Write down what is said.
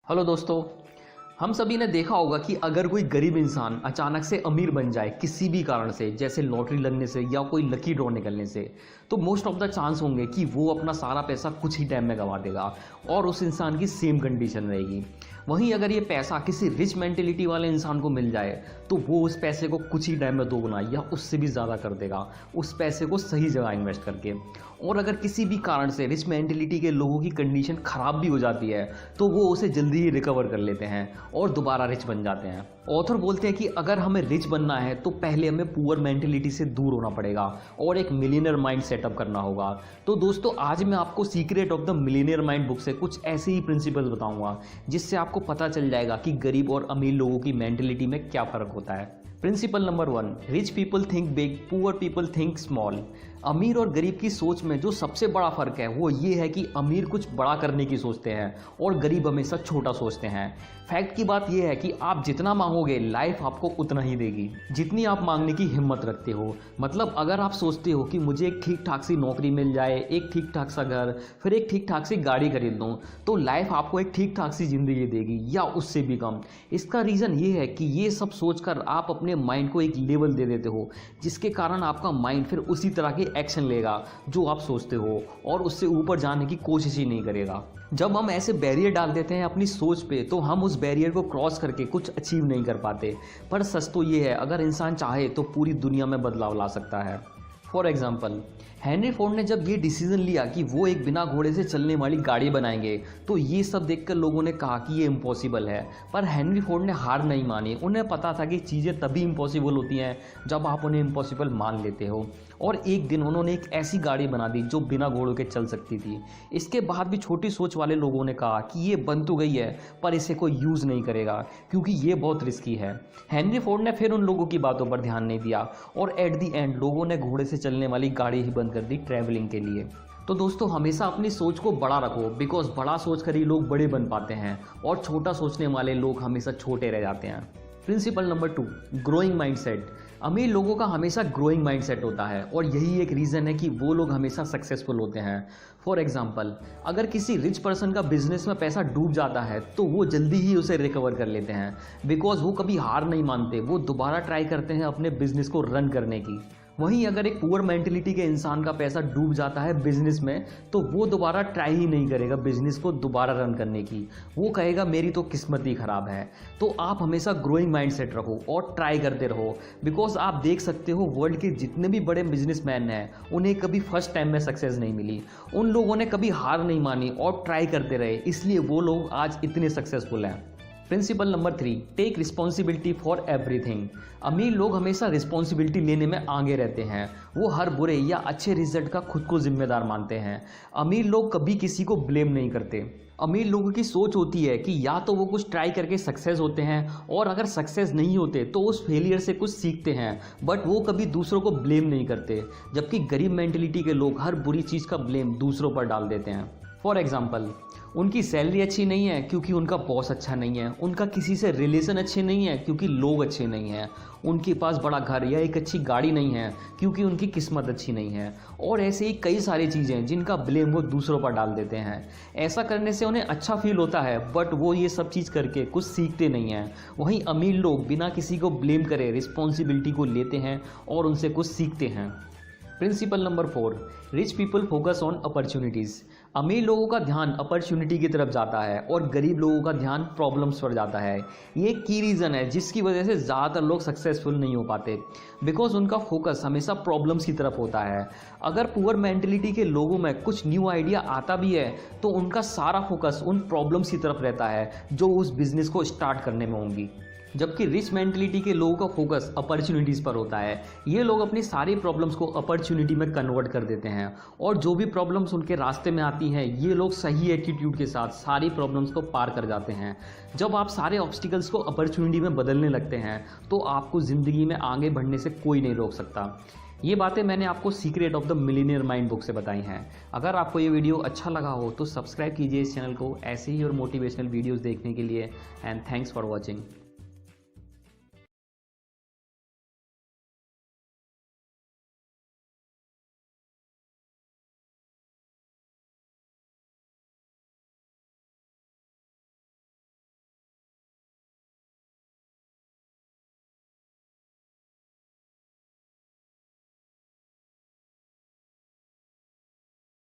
Hello दोस्तों, हम सभी ने देखा होगा कि अगर कोई गरीब इंसान अचानक से अमीर बन जाए किसी भी कारण से, जैसे लॉटरी लगने से या कोई लकी ड्रॉ निकलने से, तो मोस्ट ऑफ द चांस होंगे कि वो अपना सारा पैसा कुछ ही टाइम में गंवा देगा और उस इंसान की सेम कंडीशन रहेगी। वहीं अगर ये पैसा किसी रिच मेंटेलिटी वाले इंसान को मिल जाए तो वो उस पैसे को कुछ ही टाइम में दोगुना या उससे भी ज़्यादा कर देगा, उस पैसे को सही जगह इन्वेस्ट करके। और अगर किसी भी कारण से रिच मेंटेलिटी के लोगों की कंडीशन ख़राब भी हो जाती है तो वो उसे जल्दी ही रिकवर कर लेते हैं और दोबारा रिच बन जाते हैं। ऑथर बोलते हैं कि अगर हमें रिच बनना है तो पहले हमें पुअर मेंटेलिटी से दूर होना पड़ेगा और एक मिलियनर माइंड सेटअप करना होगा। तो दोस्तों, आज मैं आपको secret of the millionaire mind book से कुछ ऐसे ही प्रिंसिपल्स बताऊंगा जिससे आपको पता चल जाएगा कि गरीब और अमीर लोगों की मेंटेलिटी में क्या फ़र्क होता है। Principle number 1, rich people think big, poor people think small. अमीर और गरीब की सोच में जो सबसे बड़ा फर्क है वो ये है कि अमीर कुछ बड़ा करने की सोचते हैं और गरीब हमेशा छोटा सोचते हैं। फैक्ट की बात यह है कि आप जितना मांगोगे लाइफ आपको उतना ही देगी जितनी आप मांगने की हिम्मत रखते हो। मतलब अगर आप सोचते हो कि मुझे एक ठीक ठाक सी नौकरी मिल जाए, एक ठीक ठाक सा घर, फिर एक ठीक ठाक सी गाड़ी खरीद लूँ, तो लाइफ आपको एक ठीक ठाक सी जिंदगी देगी या उससे भी कम। इसका रीज़न ये है कि ये सब सोचकर आप अपने माइंड को एक लेवल दे देते हो जिसके कारण आपका माइंड फिर उसी तरह के एक्शन लेगा जो आप सोचते हो और उससे ऊपर जाने की कोशिश ही नहीं करेगा। जब हम ऐसे बैरियर डाल देते हैं अपनी सोच पे तो हम उस बैरियर को क्रॉस करके कुछ अचीव नहीं कर पाते। पर सच तो ये है, अगर इंसान चाहे तो पूरी दुनिया में बदलाव ला सकता है। फॉर एग्जाम्पल, हेनरी फोर्ड ने जब ये डिसीजन लिया कि वो एक बिना घोड़े से चलने वाली गाड़ी बनाएंगे तो ये सब देखकर लोगों ने कहा कि ये इम्पॉसिबल है। पर हेनरी फोर्ड ने हार नहीं मानी। उन्हें पता था कि चीज़ें तभी इम्पॉसिबल होती हैं जब आप उन्हें इम्पॉसिबल मान लेते हो। और एक दिन उन्होंने एक ऐसी गाड़ी बना दी जो बिना घोड़ों के चल सकती थी। इसके बाद भी छोटी सोच वाले लोगों ने कहा कि ये बन तो गई है पर इसे कोई यूज़ नहीं करेगा क्योंकि ये बहुत रिस्की है। हेनरी फोर्ड ने फिर उन लोगों की बातों पर ध्यान नहीं दिया और एट दी एंड लोगों ने घोड़े से चलने वाली गाड़ी ही बंद कर दी ट्रैवलिंग के लिए। तो दोस्तों, हमेशा अपनी सोच को बड़ा रखो बिकॉज बड़ा सोच कर ही लोग बड़े बन पाते हैं और छोटा सोचने वाले लोग हमेशा छोटे रह जाते हैं। Principle number 2, growing mindset. अमीर लोगों का हमेशा ग्रोइंग माइंडसेट होता है और यही एक रीज़न है कि वो लोग हमेशा सक्सेसफुल होते हैं। फॉर एग्जाम्पल, अगर किसी रिच पर्सन का बिजनेस में पैसा डूब जाता है तो वो जल्दी ही उसे रिकवर कर लेते हैं बिकॉज वो कभी हार नहीं मानते, वो दोबारा ट्राई करते हैं अपने बिजनेस को रन करने की। वहीं अगर एक पुअर मेंटेलिटी के इंसान का पैसा डूब जाता है बिजनेस में तो वो दोबारा ट्राई ही नहीं करेगा बिजनेस को दोबारा रन करने की। वो कहेगा मेरी तो किस्मत ही खराब है। तो आप हमेशा ग्रोइंग माइंडसेट रखो और ट्राई करते रहो बिकॉज आप देख सकते हो वर्ल्ड के जितने भी बड़े बिजनेसमैन हैं उन्हें कभी फर्स्ट टाइम में सक्सेस नहीं मिली। उन लोगों ने कभी हार नहीं मानी और ट्राई करते रहे, इसलिए वो लोग आज इतने सक्सेसफुल हैं। Principle number 3, take responsibility for everything. अमीर लोग हमेशा रिस्पॉन्सिबिलिटी लेने में आगे रहते हैं। वो हर बुरे या अच्छे रिजल्ट का खुद को जिम्मेदार मानते हैं। अमीर लोग कभी किसी को ब्लेम नहीं करते। अमीर लोगों की सोच होती है कि या तो वो कुछ ट्राई करके सक्सेस होते हैं और अगर सक्सेस नहीं होते तो उस फेलियर से कुछ सीखते हैं, बट वो कभी दूसरों को ब्लेम नहीं करते। जबकि गरीब मेंटेलिटी के लोग हर बुरी चीज़ का ब्लेम दूसरों पर डाल देते हैं। फॉर एग्जाम्पल, उनकी सैलरी अच्छी नहीं है क्योंकि उनका बॉस अच्छा नहीं है, उनका किसी से रिलेशन अच्छे नहीं है क्योंकि लोग अच्छे नहीं हैं, उनके पास बड़ा घर या एक अच्छी गाड़ी नहीं है क्योंकि उनकी किस्मत अच्छी नहीं है, और ऐसे ही कई सारी चीज़ें जिनका ब्लेम वो दूसरों पर डाल देते हैं। ऐसा करने से उन्हें अच्छा फील होता है बट वो ये सब चीज़ करके कुछ सीखते नहीं हैं। वहीं अमीर लोग बिना किसी को ब्लेम करे रिस्पॉन्सिबिलिटी को लेते हैं और उनसे कुछ सीखते हैं। Principle number 4, rich people focus on opportunities. अमीर लोगों का ध्यान अपॉर्चुनिटी की तरफ जाता है और गरीब लोगों का ध्यान प्रॉब्लम्स पर जाता है। ये एक की रीज़न है जिसकी वजह से ज़्यादातर लोग सक्सेसफुल नहीं हो पाते बिकॉज उनका फोकस हमेशा प्रॉब्लम्स की तरफ होता है। अगर पुअर मेंटेलिटी के लोगों में कुछ न्यू आइडिया आता भी है तो उनका सारा फोकस उन प्रॉब्लम्स की तरफ रहता है जो उस बिज़नेस को स्टार्ट करने में होंगी। जबकि रिच मेंटेलिटी के लोगों का फोकस अपॉर्चुनिटीज़ पर होता है। ये लोग अपनी सारी प्रॉब्लम्स को अपॉर्चुनिटी में कन्वर्ट कर देते हैं और जो भी प्रॉब्लम्स उनके रास्ते में आती हैं ये लोग सही एटीट्यूड के साथ सारी प्रॉब्लम्स को पार कर जाते हैं। जब आप सारे ऑब्स्टिकल्स को अपॉर्चुनिटी में बदलने लगते हैं तो आपको ज़िंदगी में आगे बढ़ने से कोई नहीं रोक सकता। ये बातें मैंने आपको secret of the millionaire mind book से बताई हैं। अगर आपको ये वीडियो अच्छा लगा हो तो सब्सक्राइब कीजिए इस चैनल को ऐसे ही और मोटिवेशनल वीडियोस देखने के लिए। And thanks for watching.